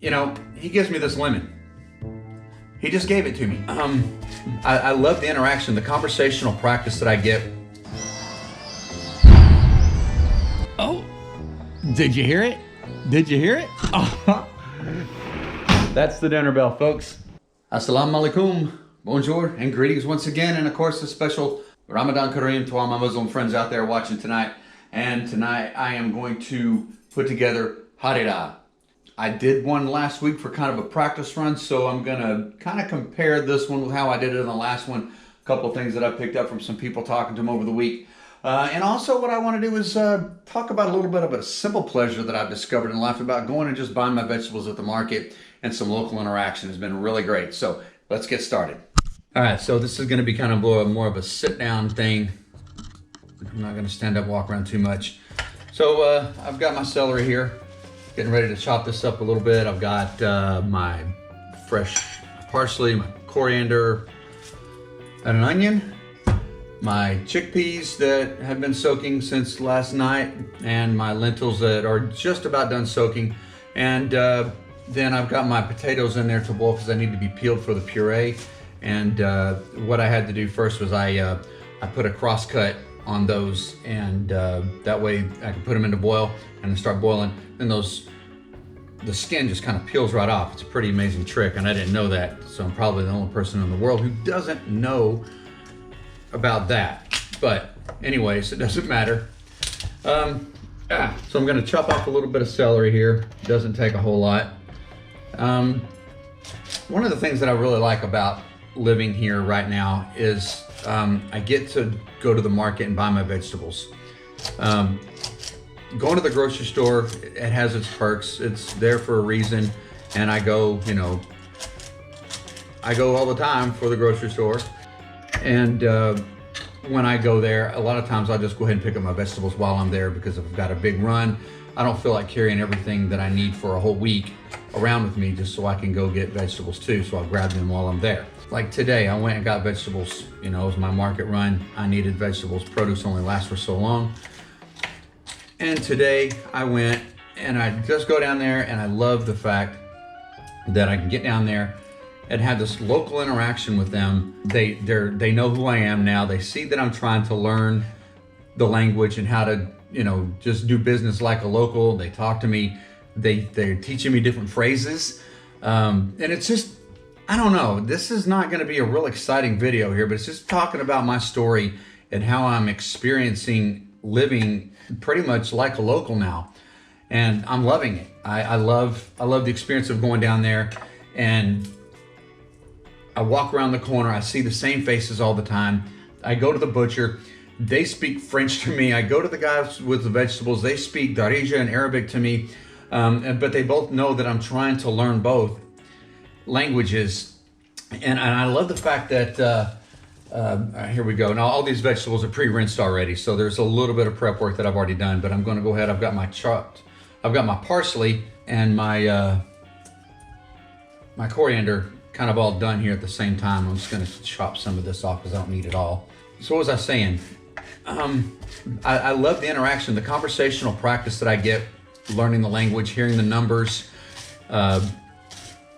You know, he gives me this lemon. He just gave it to me. I love the interaction, the conversational practice that I get. Oh, did you hear it? Did you hear it? Oh. That's the dinner bell, folks. Assalamu alaikum, bonjour, and greetings once again. And of course, a special Ramadan Karim to all my Muslim friends out there watching tonight. And tonight I am going to put together Harira. I did one last week for kind of a practice run, so I'm gonna kind of compare this one with how I did it in the last one. A couple of things that I picked up from some people talking to them over the week. And also what I want to do is talk about a little bit of a simple pleasure that I've discovered in life about going and just buying my vegetables at the market, and some local interaction has been really great. So let's get started. All right, so this is gonna be kind of more of a sit down thing. I'm not gonna stand up, walk around too much. So I've got my celery here. Getting ready to chop this up a little bit. I've got my fresh parsley, my coriander, and an onion, my chickpeas that have been soaking since last night, and my lentils that are just about done soaking. And then I've got my potatoes in there to boil because I need to be peeled for the puree. And what I had to do first was I put a cross cut on those, and that way I can put them into boil and then start boiling. Then the skin just kind of peels right off. It's a pretty amazing trick, and I didn't know that, so I'm probably the only person in the world who doesn't know about that. But anyways, it doesn't matter. So I'm gonna chop off a little bit of celery here. It doesn't take a whole lot. One of the things that I really like about living here right now is I get to go to the market and buy my vegetables. Going to the grocery store, it has its perks. It's there for a reason, and I go, I go all the time for the grocery store. And when I go there, a lot of times I'll just go ahead and pick up my vegetables while I'm there, because if I've got a big run, I don't feel like carrying everything that I need for a whole week around with me just so I can go get vegetables too. So I'll grab them while I'm there. Like today, I went and got vegetables. It was my market run. I needed vegetables. Produce only lasts for so long. And today I went and I just go down there, and I love the fact that I can get down there and have this local interaction with them. They know who I am now. They see that I'm trying to learn the language and how to, just do business like a local. They talk to me. They're teaching me different phrases. And it's just, I don't know, this is not gonna be a real exciting video here, but it's just talking about my story and how I'm experiencing living pretty much like a local now. And I'm loving it. I love the experience of going down there, and I walk around the corner, I see the same faces all the time. I go to the butcher, they speak French to me. I go to the guys with the vegetables, they speak Darija and Arabic to me. But they both know that I'm trying to learn both languages. And I love the fact that, here we go. Now all these vegetables are pre-rinsed already, so there's a little bit of prep work that I've already done, but I'm gonna go ahead, I've got my parsley and my coriander kind of all done here at the same time. I'm just gonna chop some of this off because I don't need it all. So what was I saying? I love the interaction, the conversational practice that I get, learning the language, hearing the numbers,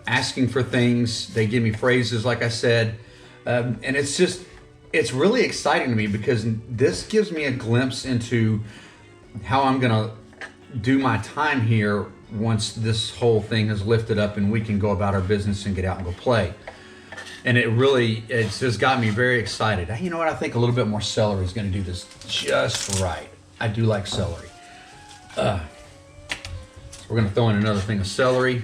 asking for things. They give me phrases, like I said. And it's really exciting to me, because this gives me a glimpse into how I'm gonna do my time here once this whole thing has lifted up and we can go about our business and get out and go play. And it's just got me very excited. You know what? I think a little bit more celery is gonna do this just right. I do like celery. So we're gonna throw in another thing of celery.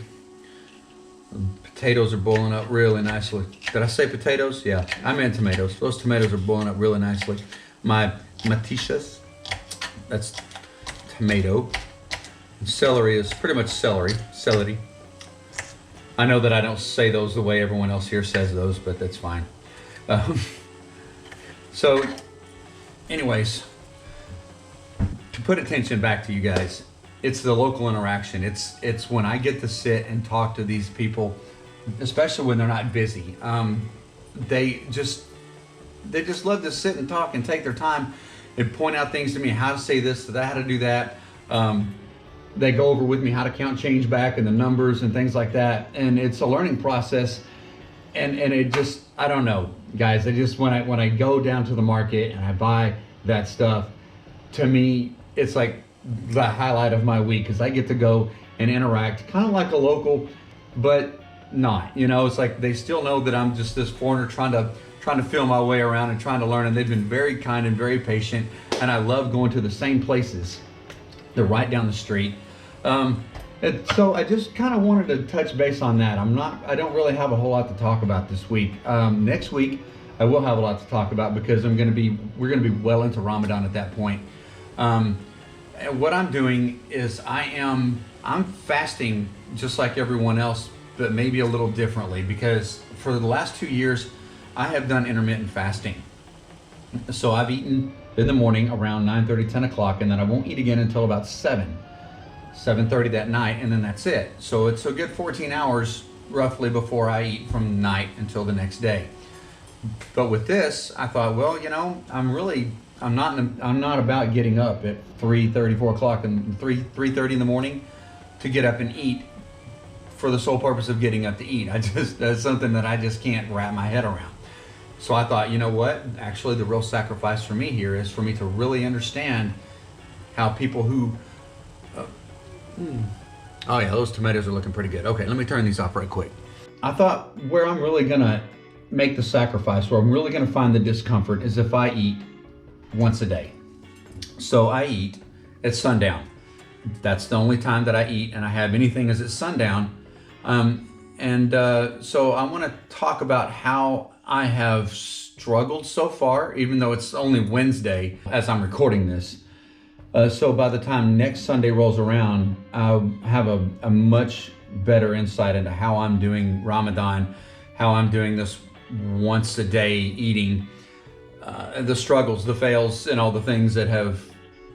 Potatoes are boiling up really nicely. Did I say potatoes? Yeah, I meant tomatoes. Those tomatoes are boiling up really nicely. My matichas, that's tomato. And celery is pretty much celery. I know that I don't say those the way everyone else here says those, but that's fine. So anyways, to put attention back to you guys, it's the local interaction. It's when I get to sit and talk to these people, especially when they're not busy. They just love to sit and talk and take their time and point out things to me, how to say this, how to do that. they go over with me how to count change back and the numbers and things like that. And it's a learning process. And it just, I don't know, guys, when I go down to the market and I buy that stuff, to me, it's like the highlight of my week, because I get to go and interact kind of like a local, but not, you know. It's like they still know that I'm just this foreigner trying to feel my way around and trying to learn, and they've been very kind and very patient, and I love going to the same places. They're right down the street. So I just kind of wanted to touch base on that. I don't really have a whole lot to talk about this week. Next week I will have a lot to talk about, because we're going to be well into Ramadan at that point. And what I'm doing is I'm fasting just like everyone else, but maybe a little differently, because for the last 2 years I have done intermittent fasting. So I've eaten in the morning around 9:30, 10 o'clock, and then I won't eat again until about 7:30 that night, and then that's it. So it's a good 14 hours roughly before I eat from night until the next day. But with this, I thought, well, you know, I'm not about getting up at 3:30, 4 o'clock and 3:30 in the morning to get up and eat for the sole purpose of getting up to eat. That's something that I just can't wrap my head around. So I thought, you know what? Actually, the real sacrifice for me here is for me to really understand how people who oh yeah, those tomatoes are looking pretty good. Okay, let me turn these off right quick. I thought where I'm really gonna make the sacrifice, where I'm really gonna find the discomfort, is if I eat once a day. So I eat at sundown. That's the only time that I eat, and I have anything is at sundown. So I want to talk about how I have struggled so far, even though it's only Wednesday as I'm recording this. So by the time next Sunday rolls around, I'll have a much better insight into how I'm doing Ramadan, how I'm doing this once a day eating, the struggles, the fails, and all the things that have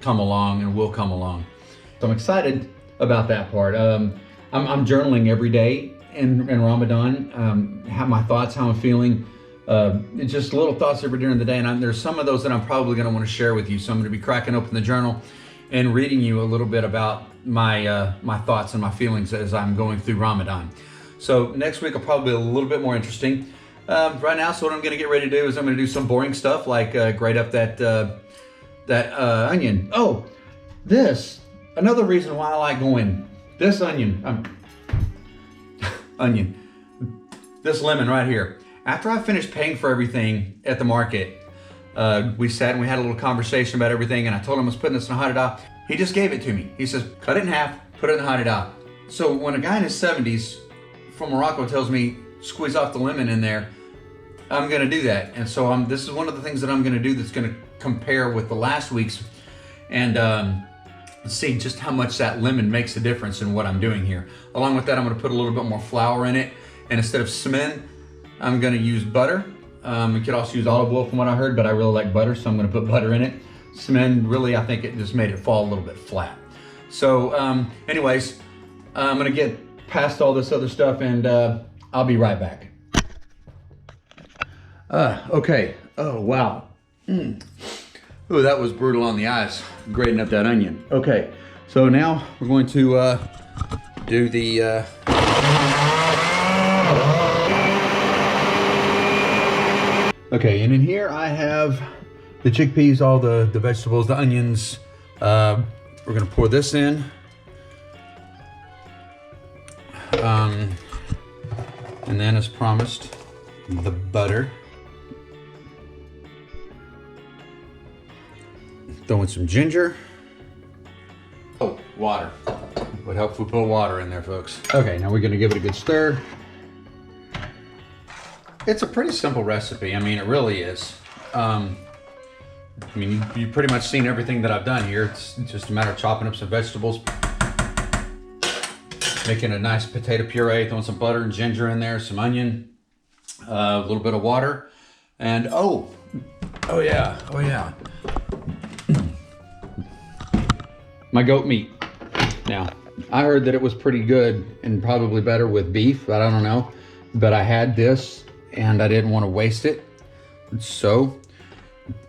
come along and will come along. So I'm excited about that part. I'm journaling every day in Ramadan, how my thoughts, how I'm feeling, just little thoughts every during the day. And there's some of those that I'm probably going to want to share with you. So I'm going to be cracking open the journal and reading you a little bit about my thoughts and my feelings as I'm going through Ramadan. So next week will probably be a little bit more interesting. Right now, so what I'm going to get ready to do is I'm going to do some boring stuff like grate up that onion. Oh, another reason why I like going, this onion, this lemon right here. After I finished paying for everything at the market, we sat and we had a little conversation about everything, and I told him I was putting this in a Harira. He just gave it to me. He says, cut it in half, put it in the Harira. So when a guy in his 70s from Morocco tells me, squeeze off the lemon in there, I'm gonna do that. And so this is one of the things that I'm gonna do that's gonna compare with the last week's, and see just how much that lemon makes a difference in what I'm doing here. Along with that, I'm gonna put a little bit more flour in it, and instead of semen, I'm gonna use butter. You could also use olive oil from what I heard, but I really like butter, so I'm gonna put butter in it. Semen, really, I think it just made it fall a little bit flat. So anyways, I'm gonna get past all this other stuff, and I'll be right back. Okay, oh wow. Ooh, that was brutal on the eyes, grating up that onion. Okay, so now we're going to do the okay, and in here I have the chickpeas, all the vegetables, the onions. We're gonna pour this in. And then, as promised, the butter. Throw in some ginger. Oh, water. Would help if we put water in there, folks. Okay, now we're gonna give it a good stir. It's a pretty simple recipe. I mean, it really is. I mean, you've pretty much seen everything that I've done here. It's just a matter of chopping up some vegetables, making a nice potato puree, throwing some butter and ginger in there, some onion, a little bit of water, and oh yeah, my goat meat. Now, I heard that it was pretty good and probably better with beef, but I don't know. But I had this and I didn't want to waste it. So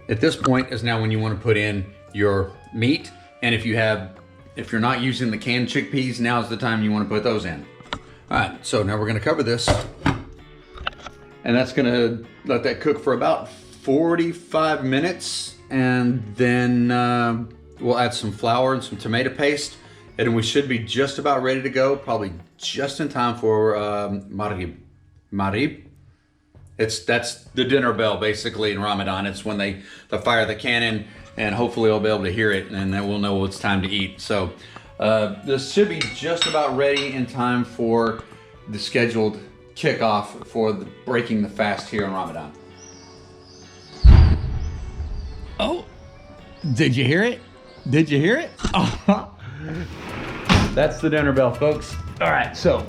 at this point is now when you want to put in your meat. And if you have If you're not using the canned chickpeas, now's the time you want to put those in. All right, so now we're gonna cover this. And that's gonna let that cook for about 45 minutes. And then we'll add some flour and some tomato paste. And we should be just about ready to go, probably just in time for Marib. Marib? That's the dinner bell basically in Ramadan. It's when they fire the cannon, and hopefully we'll be able to hear it, and then we'll know it's time to eat. So this should be just about ready in time for the scheduled kickoff for breaking the fast here in Ramadan. Oh, did you hear it? Did you hear it? Oh. That's the dinner bell, folks. All right, so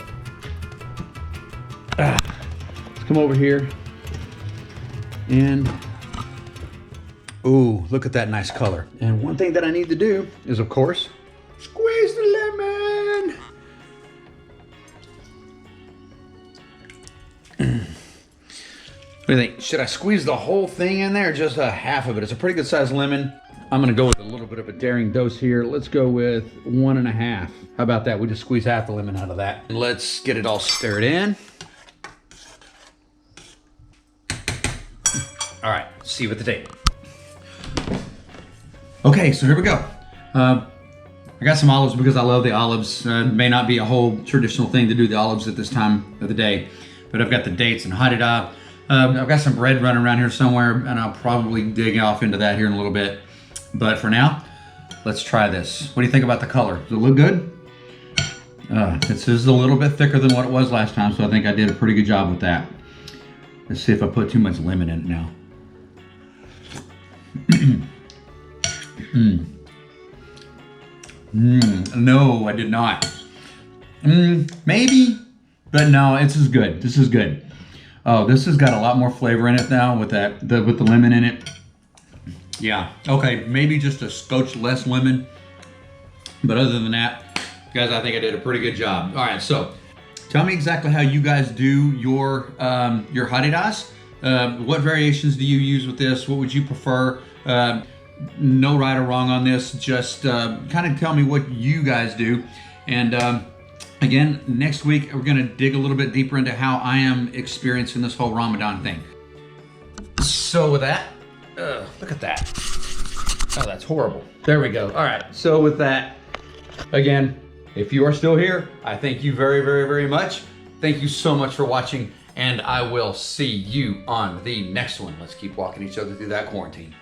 let's come over here and ooh, look at that nice color. And one thing that I need to do is, of course, squeeze the lemon. What do you think? Should I squeeze the whole thing in there or just a half of it? It's a pretty good sized lemon. I'm gonna go with a little bit of a daring dose here. Let's go with 1.5. How about that? We just squeeze half the lemon out of that. Let's get it all stirred in. All right, see you at the table. Okay, so here we go. I got some olives because I love the olives. It may not be a whole traditional thing to do the olives at this time of the day, but I've got the dates and harira. I've got some bread running around here somewhere, and I'll probably dig off into that here in a little bit. But for now, let's try this. What do you think about the color? Does it look good? This is a little bit thicker than what it was last time, so I think I did a pretty good job with that. Let's see if I put too much lemon in it now. No, I did not. Maybe, but no, this is good. This is good. Oh, this has got a lot more flavor in it now with with the lemon in it. Yeah, okay, maybe just a scotch less lemon. But other than that, guys, I think I did a pretty good job. All right, so tell me exactly how you guys do your hariras. What variations do you use with this? What would you prefer? No right or wrong on this. Just kind of tell me what you guys do. And again, next week, we're gonna dig a little bit deeper into how I am experiencing this whole Ramadan thing. So with that, look at that. Oh, that's horrible. There we go. All right, so with that, again, if you are still here, I thank you very, very, very much. Thank you so much for watching, and I will see you on the next one. Let's keep walking each other through that quarantine.